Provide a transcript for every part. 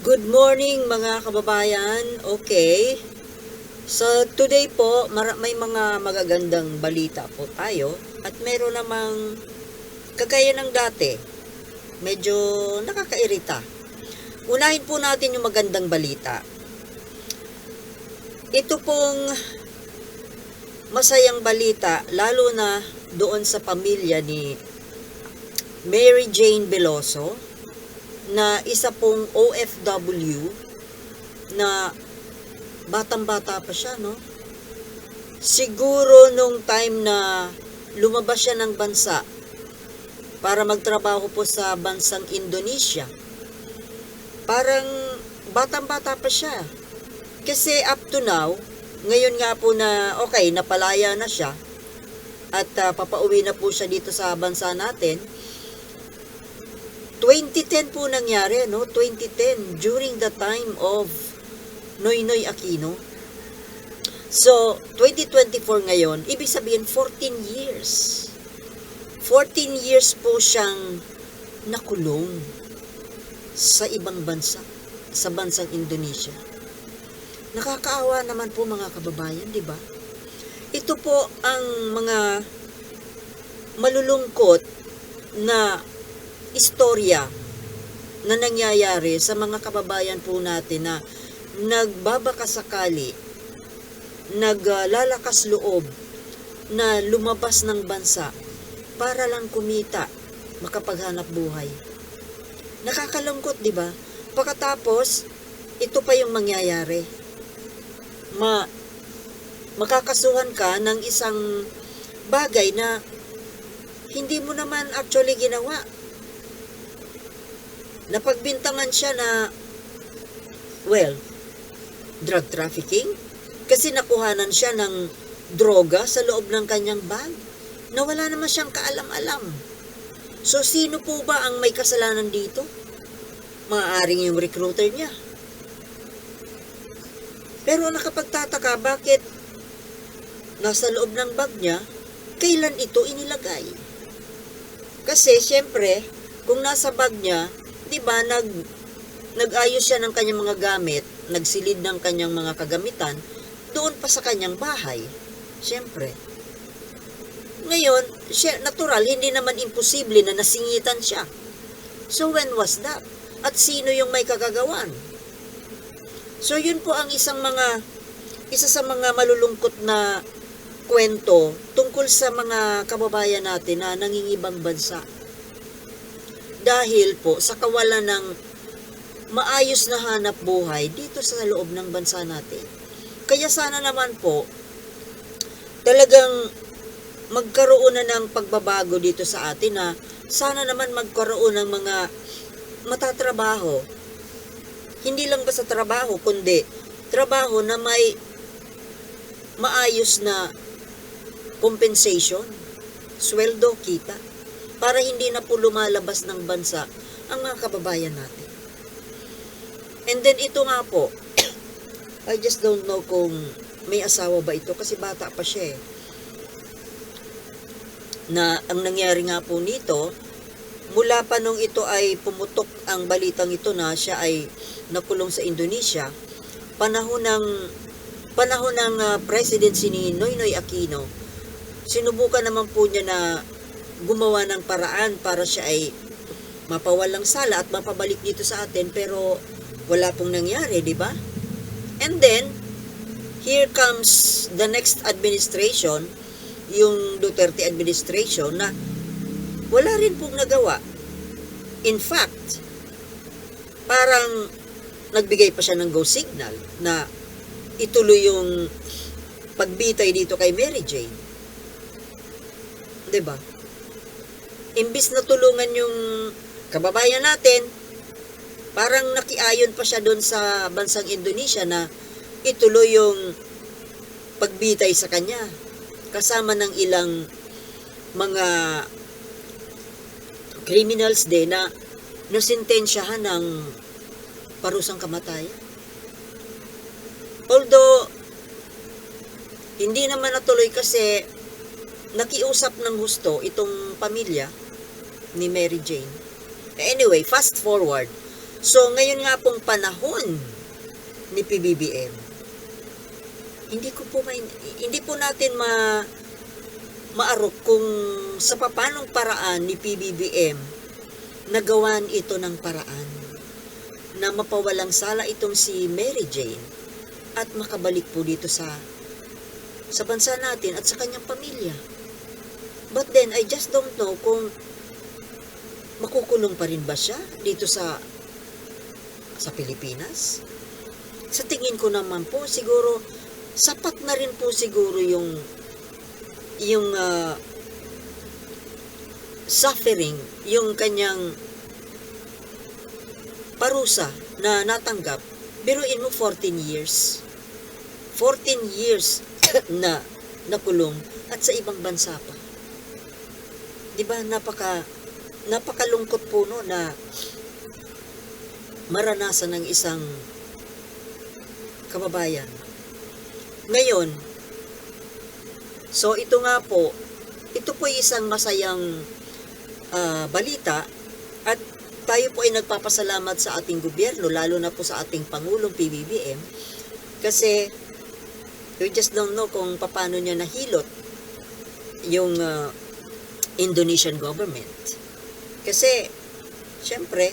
Good morning mga kababayan. Okay. So today po, may mga magagandang balita po tayo at meron namang kagaya ng dati. Medyo nakakairita. Unahin po natin yung magandang balita. Ito pong masayang balita lalo na doon sa pamilya ni Mary Jane Veloso, na isa pong OFW na batang-bata pa siya, no? Siguro nung time na lumabas siya ng bansa para magtrabaho po sa bansang Indonesia, parang batang-bata pa siya. Kasi up to now, ngayon nga po na okay, napalaya na siya at papauwi na po siya dito sa bansa natin. 2010 po nangyari, no? 2010, during the time of Noynoy Aquino. So, 2024 ngayon, ibig sabihin 14 years. 14 years po siyang nakulong sa ibang bansa, sa bansang Indonesia. Nakakaawa naman po mga kababayan, di ba? Ito po ang mga malulungkot na istorya na nangyayari sa mga kababayan po natin na nagbabakasakali, naglalakas loob na lumabas ng bansa para lang kumita, makapaghanap buhay. Nakakalungkot, di ba? Pagkatapos, ito pa yung mangyayari. Makakasuhan ka ng isang bagay na hindi mo naman actually ginawa. Napagbintangan siya na, drug trafficking, kasi nakuhanan siya ng droga sa loob ng kanyang bag na wala naman siyang kaalam-alam. So, sino po ba ang may kasalanan dito? Maaaring yung recruiter niya. Pero nakapagtataka, bakit nasa loob ng bag niya, kailan ito inilagay? Kasi, syempre, kung nasa bag niya, di ba, nag-ayos siya ng kanyang mga gamit, nagsilid ng kanyang mga kagamitan, doon pa sa kanyang bahay. Siyempre. Ngayon, natural, hindi naman imposible na nasingitan siya. So, when was that? At sino yung may kagagawan? So, yun po ang isa sa mga malulungkot na kwento tungkol sa mga kababayan natin na nangingibang bansa. Dahil po sa kawalan ng maayos na hanap buhay dito sa loob ng bansa natin. Kaya sana naman po, talagang magkaroon na ng pagbabago dito sa atin na sana naman magkaroon ng mga matatrabaho. Hindi lang basta trabaho, kundi trabaho na may maayos na compensation, sweldo, kita, para hindi na po lumalabas ng bansa ang mga kababayan natin. And then ito nga po, I just don't know kung may asawa ba ito kasi bata pa siya eh. Na ang nangyari nga po nito, mula pa nung ito ay pumutok ang balitang ito na siya ay nakulong sa Indonesia, panahon ng presidency ni Noynoy Aquino, sinubukan naman po niya na gumawa ng paraan para siya ay mapawalang sala at mapabalik dito sa atin, pero wala pong nangyari, di ba? And then, here comes the next administration, yung Duterte administration, na wala rin pong nagawa. In fact, parang nagbigay pa siya ng go signal na ituloy yung pagbitay dito kay Mary Jane. Diba? Imbis na tulungan yung kababayan natin, parang nakiayon pa siya doon sa bansang Indonesia na ituloy yung pagbitay sa kanya. Kasama ng ilang mga criminals din na nasintensyahan ng parusang kamatayan. Although, hindi naman natuloy kasi nakiusap ng husto itong pamilya ni Mary Jane. Anyway, fast forward. So, ngayon nga pong panahon ni PBBM, hindi po natin maarok kung sa papanong paraan ni PBBM nagawan ito ng paraan na mapawalang sala itong si Mary Jane at makabalik po dito sa bansa natin at sa kanyang pamilya. But then, I just don't know kung makukulong pa rin ba siya dito sa Pilipinas. Sa tingin ko naman po, siguro, sapat na rin po siguro yung suffering, yung kanyang parusa na natanggap. Biruin mo 14 years. 14 years na nakulong at sa ibang bansa pa. 'Di ba napakalungkot po no na maranasan ng isang kababayan. Ngayon, so ito nga po, ito po isang masayang balita at tayo po ay nagpapasalamat sa ating gobyerno, lalo na po sa ating Pangulong PBBM, kasi we just don't know kung paano niya nahilot yung Indonesian government. Kasi, syempre,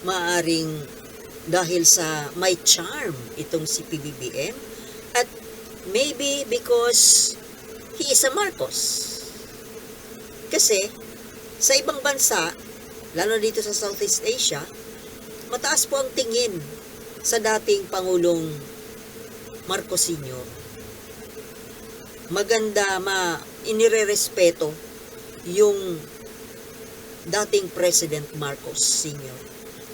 maaring dahil sa may charm itong si PBBM at maybe because he is a Marcos. Kasi, sa ibang bansa, lalo dito sa Southeast Asia, mataas po ang tingin sa dating Pangulong Marcos Sr. Maganda, inirerespeto yung dating President Marcos Sr.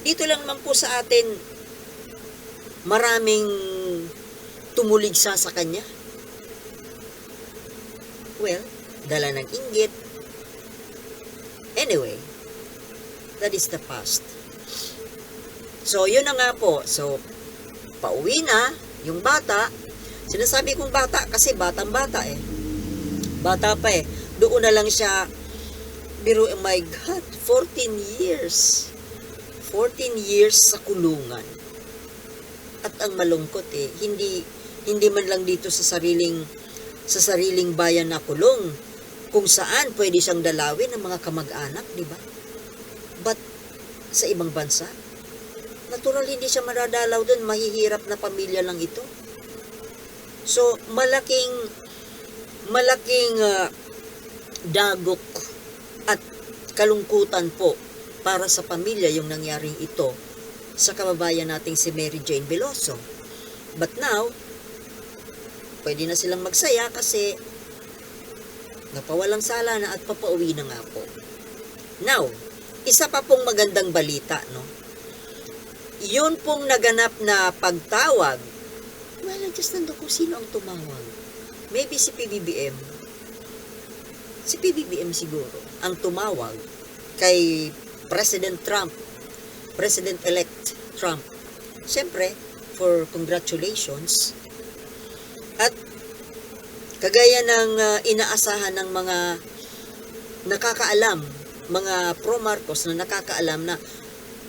Dito lang naman po sa atin, maraming tumuligsa sa kanya. Well, dala ng inggit. Anyway, that is the past. So, yun na nga po. So, pauwi na yung bata. Sinasabi kong bata kasi batang-bata eh. Bata pa eh. Doon na lang siya, pero oh my God, 14 years. 14 years sa kulungan. At ang malungkot eh, hindi man lang dito sa sariling bayan na kulong, kung saan pwede siyang dalawin ng mga kamag-anak, di ba? But sa ibang bansa, natural hindi siya madadalaw doon, mahihirap na pamilya lang ito. So, malaking dagok at kalungkutan po para sa pamilya yung nangyaring ito sa kababayan nating si Mary Jane Veloso. But now, pwede na silang magsaya kasi napawalang sala na at papauwi na nga po. Now, isa pa pong magandang balita, no? Yun pong naganap na pagtawag, well, just nando kung sino ang tumawag. Maybe si PBBM. Si PBBM siguro ang tumawag kay President Trump, President-elect Trump. Siyempre, for congratulations. At kagaya ng inaasahan ng mga nakakaalam, mga pro-Marcos na nakakaalam na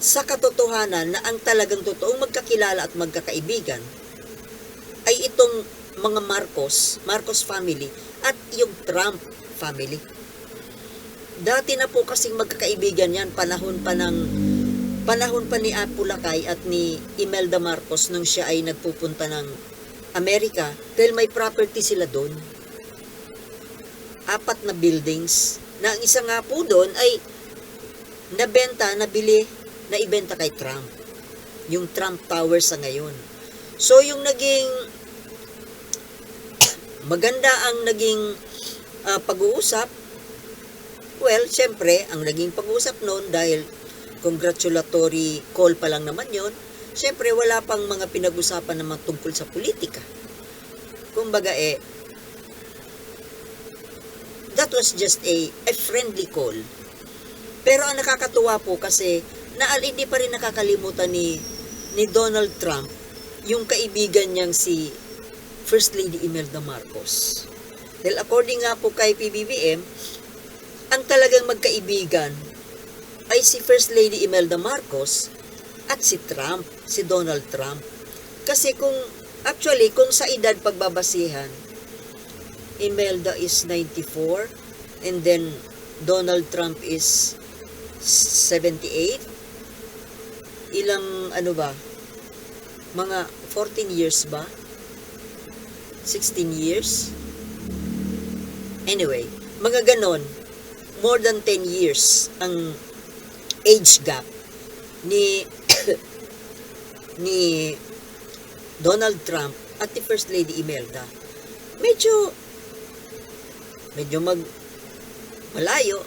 sa katotohanan na ang talagang totoong magkakilala at magkakaibigan ay itong mga Marcos family at yung Trump family. Dati na po kasing magkakaibigan yan, panahon pa ni Apo Lakay at ni Imelda Marcos nung siya ay nagpupunta ng Amerika dahil may property sila doon. 4 na buildings na ang isa nga po doon ay naibenta kay Trump. Yung Trump Tower sa ngayon. So yung naging maganda ang naging pag-uusap. Well, syempre, ang naging pag-uusap noon dahil congratulatory call pa lang naman yon. Syempre, wala pang mga pinag-usapan naman tungkol sa politika. Kumbaga that was just a friendly call. Pero ang nakakatuwa po kasi hindi pa rin nakakalimutan ni Donald Trump yung kaibigan niyang si First Lady Imelda Marcos. Dahil according nga po kay PBBM, ang talagang magkaibigan ay si First Lady Imelda Marcos at si Trump, si Donald Trump. Kasi kung sa edad pagbabasihan, Imelda is 94 and then Donald Trump is 78. Ilang mga 14 years ba? 16 years? Anyway, mga ganon, more than 10 years ang age gap ni ni Donald Trump at ni First Lady Imelda. Medyo malayo.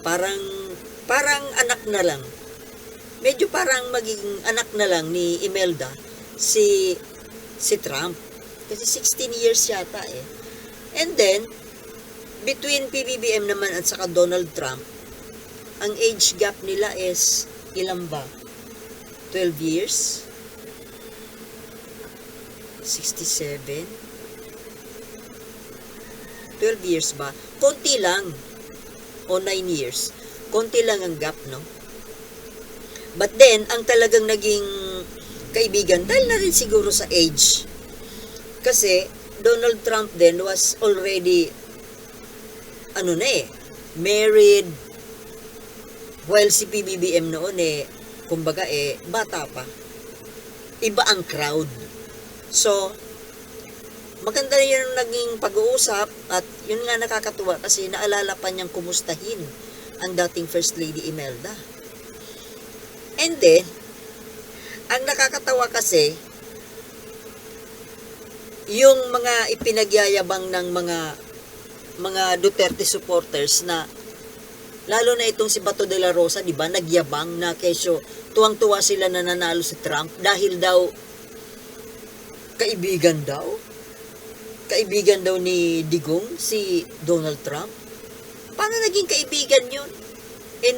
Parang anak na lang. Medyo parang magiging anak na lang ni Imelda si Trump. Kasi 16 years yata eh. And then, between PBBM naman at saka Donald Trump, ang age gap nila is ilan ba? 12 years? 67? 12 years ba? Konti lang. O 9 years. Konti lang ang gap, no? But then, ang talagang naging kaibigan, dahil na rin siguro sa age. Kasi, Donald Trump then was already, married, while si PBBM noon kumbaga bata pa. Iba ang crowd. So, maganda rin yung naging pag-uusap at yun nga nakakatuwa kasi naalala pa niyang kumustahin ang dating First Lady Imelda. And then, ang nakakatawa kasi, yung mga ipinagyayabang ng mga Duterte supporters na lalo na itong si Bato de la Rosa, di ba, nagyabang na kesyo tuwang-tuwa sila na nanalo si Trump dahil daw kaibigan daw ni Digong si Donald Trump. Paano naging kaibigan yun?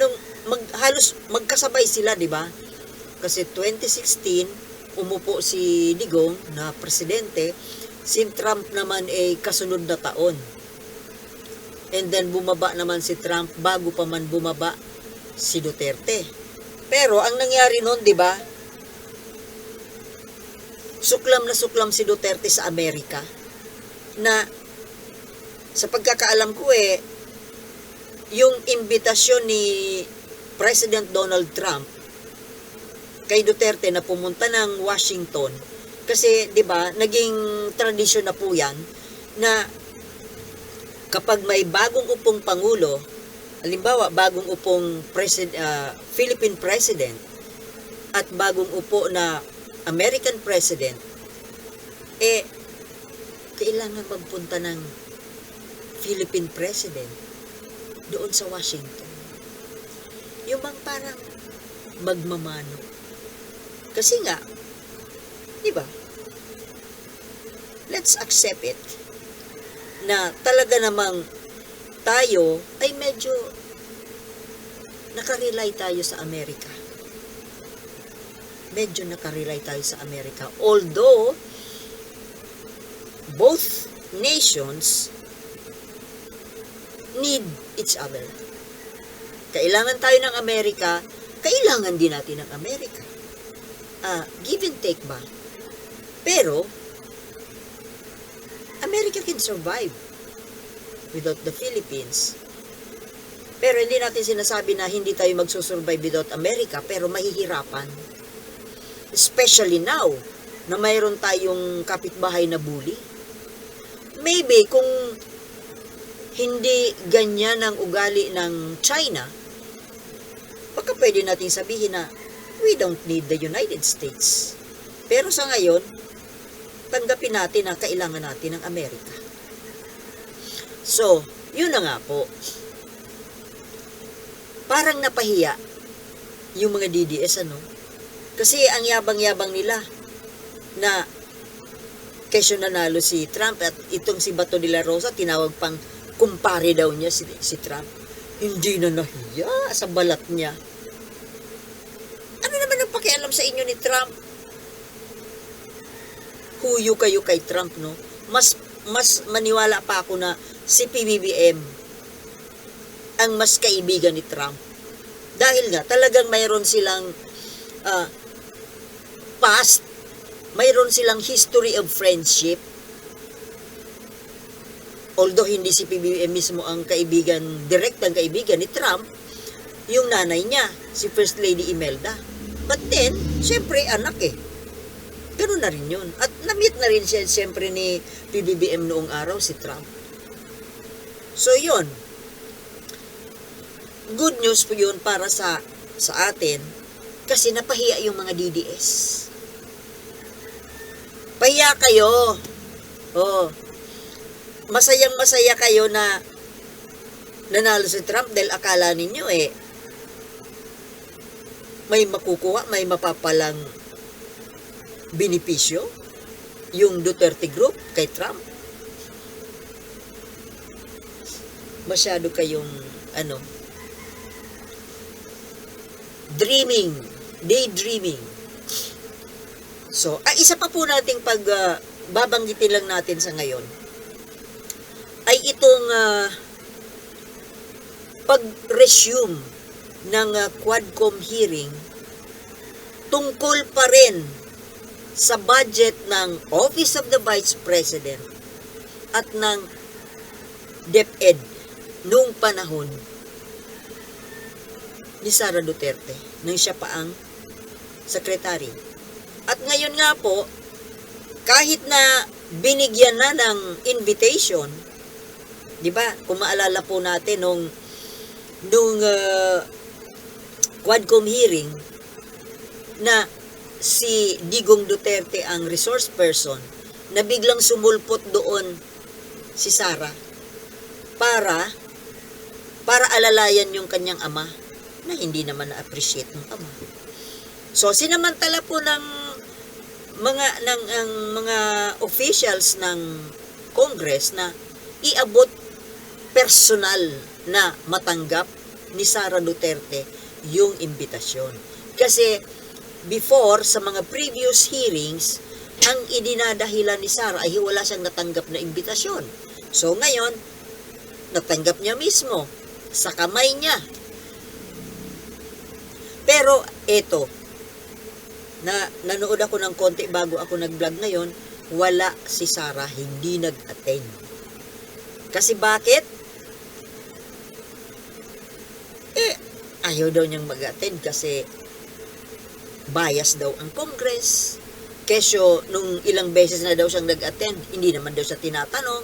Nung halos magkasabay sila, di ba? Kasi 2016 umupo si Digong na presidente, si Trump naman kasunod na taon. And then bumaba naman si Trump bago pa man bumaba si Duterte. Pero ang nangyari noon, 'di ba? Suklam na suklam si Duterte sa Amerika na sa pagkakaalam ko yung imbitasyon ni President Donald Trump kay Duterte na pumunta ng Washington kasi 'di ba naging tradisyon na po 'yan na kapag may bagong upong pangulo, halimbawa bagong upong Philippine President at bagong upo na American President, kailangan magpunta ng Philippine President doon sa Washington. Yung bang parang magmamano. Kasi nga, di ba? Let's accept it na talaga namang tayo ay medyo nakarely tayo sa Amerika. Medyo nakarely tayo sa Amerika. Although, both nations need each other. Kailangan tayo ng Amerika, kailangan din natin ng Amerika. Give and take ba? Pero, America can survive without the Philippines. Pero hindi natin sinasabi na hindi tayo magsusurvive without America, pero mahihirapan. Especially now, na mayroon tayong kapitbahay na bully. Maybe kung hindi ganyan ang ugali ng China, baka pwede natin sabihin na we don't need the United States. Pero sa ngayon, tanggapin natin na kailangan natin ng Amerika. So, yun na nga po. Parang napahiya yung mga DDS, Kasi ang yabang-yabang nila na kesyo nanalo si Trump at itong si Bato de la Rosa, tinawag pang kumpare daw niya si Trump. Hindi na nahiya sa balat niya. Ano naman ang pakialam sa inyo ni Trump? Huyo kayo kay Trump, no? Mas maniwala pa ako na si PBBM ang mas kaibigan ni Trump. Dahil nga, talagang mayroon silang ah, past, mayroon silang history of friendship. Although hindi si PBBM mismo ang direktang kaibigan ni Trump, yung nanay niya, si First Lady Imelda. But then, syempre, anak eh. Ganun na rin yun. At na-meet na rin siya, syempre, ni PBBM noong araw, si Trump. So, yun. Good news po yun para sa atin, kasi napahiya yung mga DDS. Pahiya kayo. Oh, masayang-masaya kayo na nanalo si Trump dahil akala ninyo may makukuha, may mapapalang benepisyo yung Duterte Group kay Trump. Masyado kayong daydreaming. So, isa pa po nating babanggitin lang natin sa ngayon ay itong pag-resume ng Quadcom hearing tungkol pa rin sa budget ng Office of the Vice President at ng DepEd noong panahon ni Sara Duterte nang siya pa ang sekretary. At ngayon nga po, kahit na binigyan na ng invitation, di ba? Kung maalala po natin nung Quadcom hearing na si Digong Duterte ang resource person, na biglang sumulpot doon si Sara para alalayan yung kanyang ama na hindi naman na-appreciate ng ama. So sinamantala po ng mga officials ng Congress na iabot personal na matanggap ni Sara Duterte yung imbitasyon. Kasi before, sa mga previous hearings, ang idinadahilan ni Sara ay wala siyang natanggap na imbitasyon. So ngayon, natanggap niya mismo sa kamay niya. Pero eto, nanood ako ng konti bago ako nag-vlog ngayon, wala si Sara, hindi nag-attend. Kasi bakit? Ayaw daw niyang mag-attend kasi bias daw ang Congress. Kesyo, nung ilang beses na daw siyang nag-attend, hindi naman daw siya tinatanong.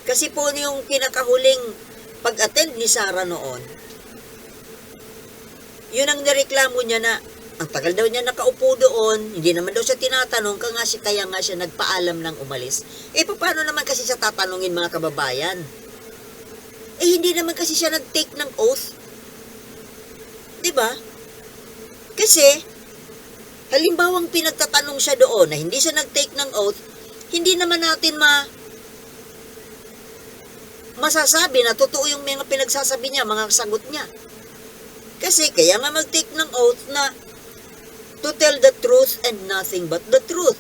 Kasi po yung pinakahuling pag-attend ni Sara noon, yun ang nireklamo niya na ang tagal daw niya nakaupo doon, hindi naman daw siya tinatanong, kaya nga siya nagpaalam ng umalis. Paano naman kasi siya tatanungin, mga kababayan? Hindi naman kasi siya nag-take ng oath. Diba? Kasi, halimbawang pinagtatanong siya doon na hindi siya nag-take ng oath, hindi naman natin masasabi na totoo yung mga pinagsasabi niya, mga sagot niya. Kasi kaya nga mag-take ng oath na to tell the truth and nothing but the truth.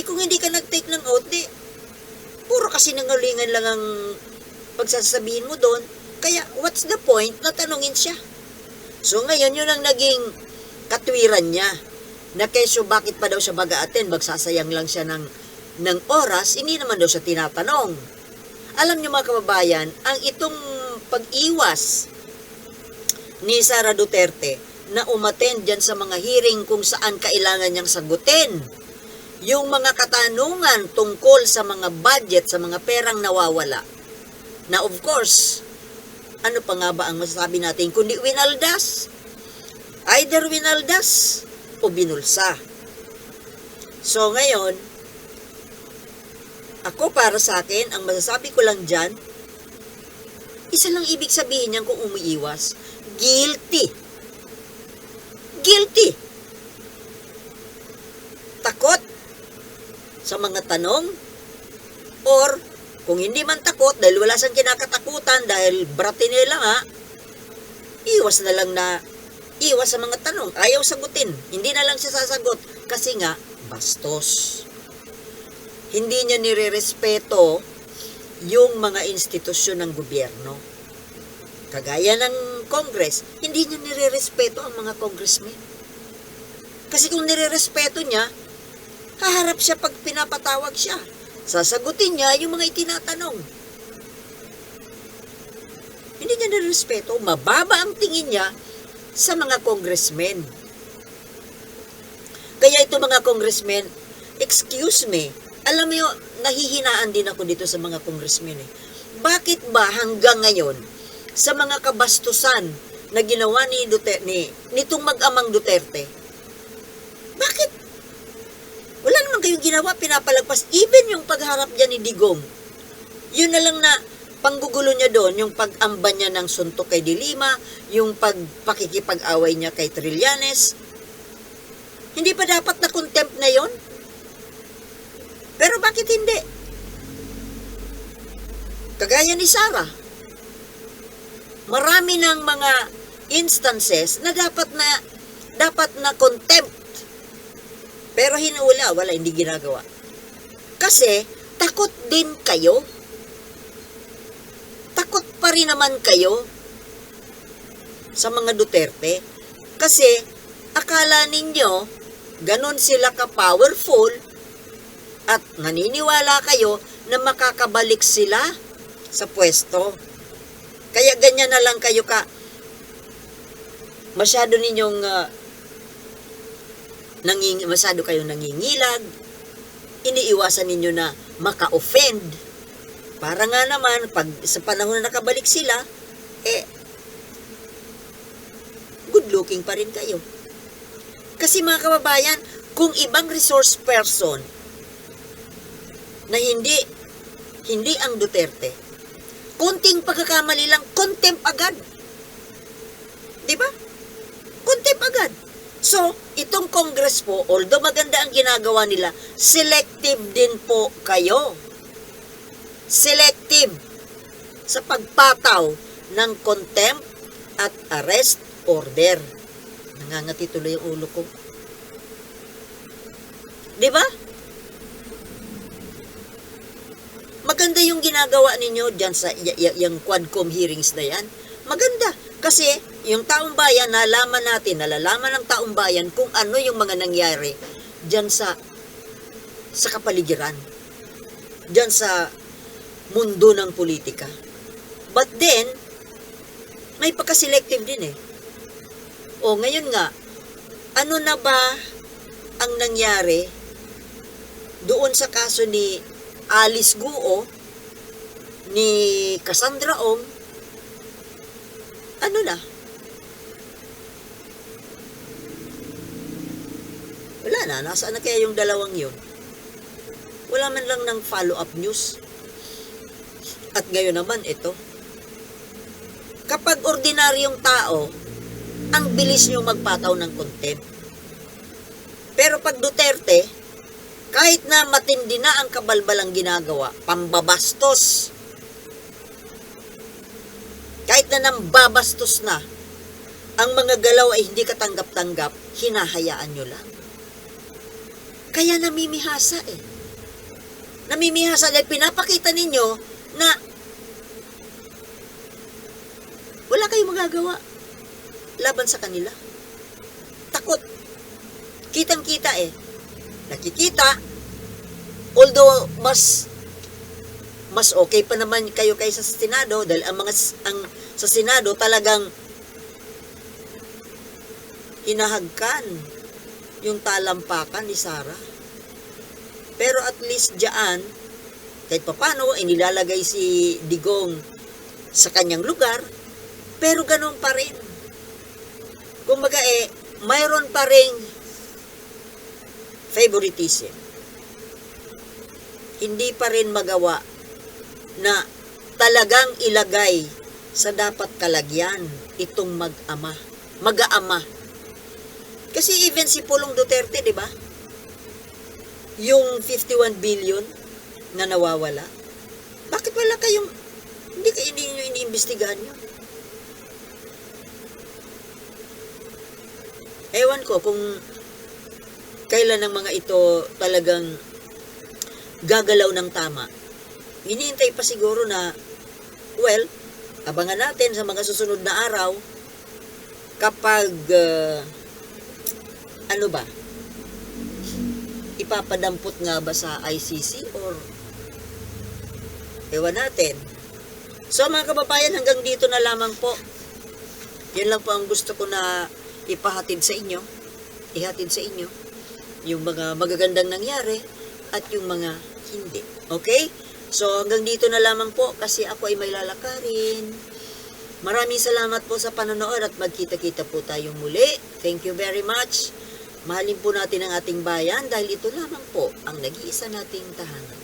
Kung hindi ka nag-take ng oath, puro kasi nangalingan lang ang pagsasabihin mo doon. Kaya what's the point na tanungin siya? So ngayon, yun ang naging katwiran niya. Na kesyo bakit pa daw siya mag-a-attend, magsasayang lang siya ng oras, hindi naman daw siya tinatanong. Alam niyo, mga kababayan, ang itong pag-iwas ni Sara Duterte na umattend dyan sa mga hearing kung saan kailangan niyang sagutin yung mga katanungan tungkol sa mga budget, sa mga perang nawawala. Na of course, ano pa nga ba ang masasabi natin kundi winaldas? Either winaldas o binulsa. So ngayon, ako para sa akin, ang masasabi ko lang dyan, isa lang ibig sabihin niyan kung umiiwas. Guilty. Guilty. Takot sa mga tanong, or kung hindi man takot dahil wala siyang kinakatakutan dahil bratinela nga, iwas sa mga tanong, ayaw sagutin, hindi na lang siya sasagot kasi nga bastos. Hindi niya nirerespeto yung mga institusyon ng gobyerno. Kagaya ng Congress, hindi niya nirerespeto ang mga congressmen. Kasi kung nirerespeto niya, haharap siya pag pinapatawag siya. Sasagutin niya yung mga itinatanong. Hindi niya nirespeto. Mababa ang tingin niya sa mga congressmen. Kaya ito mga congressmen, excuse me, alam mo yun, nahihinaan din ako dito sa mga congressmen eh. Bakit ba hanggang ngayon, sa mga kabastusan na ginawa ni Duterte, nitong mag-amang Duterte, bakit? Wala naman kayong ginawa, pinapalagpas. Even yung pagharap niya ni Digong, yun na lang na panggugulo niya doon, yung pag-amba niya ng suntok kay Dilima, yung pakikipag-away niya kay Trillanes. Hindi pa dapat na contempt na yon? Pero bakit hindi? Kagaya ni Sara, marami ng mga instances na dapat na contempt. Pero wala, hindi ginagawa. Kasi, takot din kayo. Takot pa rin naman kayo sa mga Duterte. Kasi, akala ninyo, ganun sila ka-powerful at naniniwala kayo na makakabalik sila sa pwesto. Kaya ganyan na lang kayo masyado ninyong masyado kayong nangingilag, iniiwasan ninyo na maka-offend. Para nga naman, pag sa panahon na nakabalik sila, good looking pa rin kayo. Kasi mga kababayan, kung ibang resource person na hindi ang Duterte, konting pagkakamali lang, contempt agad. Diba? Contempt agad. So, itong Congress po, although maganda ang ginagawa nila, selective din po kayo. Selective sa pagpataw ng contempt at arrest order. Nangangati tuloy yung ulo ko. Diba? Maganda yung ginagawa ninyo dyan sa yung Quadcom hearings na yan. Maganda. Kasi yung taong bayan, nalalaman ng taong bayan kung ano yung mga nangyari dyan sa kapaligiran. Dyan sa mundo ng politika. But then, may pagka-selective din eh. O ngayon nga, ano na ba ang nangyari doon sa kaso ni Alice Guo, ni Cassandra Ong? Ano na? Wala na. Nasaan na kaya yung dalawang yun? Wala man lang ng follow-up news. At ngayon naman ito. Kapag ordinaryong tao, ang bilis nyo magpataw ng contempt. Pero pag Duterte, kahit na matindi na ang kabalbalang ginagawa, pambabastos, kahit na nambabastos na, ang mga galaw ay hindi katanggap-tanggap, hinahayaan nyo lang. Kaya namimihasa eh. Namimihasa dahil pinapakita ninyo na wala kayong magagawa laban sa kanila. Takot. Kitang-kita eh. Nakikita, although mas okay pa naman kayo sa Senado dahil ang sa Senado talagang hinahagkan yung talampakan ni Sara. Pero at least diyan, kahit papano, inilalagay si Digong sa kanyang lugar, pero ganun pa rin. Kumbaga mayroon pa ring favoritism. Hindi pa rin magawa na talagang ilagay sa dapat kalagyan itong mag-aama. Kasi even si Pulong Duterte, di ba? Yung 51 billion na nawawala. Bakit wala kayong, hindi nyo iniimbestigahan nyo? Ewan ko kung kailan ng mga ito talagang gagalaw ng tama. Hinihintay pa siguro na, well, abangan natin sa mga susunod na araw kapag, ipapadampot nga ba sa ICC or ewan natin. So mga kababayan, hanggang dito na lamang po. Yun lang po ang gusto ko na ihatid sa inyo. Yung mga magagandang nangyari at yung mga hindi. Okay? So hanggang dito na lamang po kasi ako ay may lalakarin. Maraming salamat po sa panonood at magkita-kita po tayong muli. Thank you very much. Mahalin po natin ang ating bayan dahil ito lamang po ang nag-iisa nating tahanan.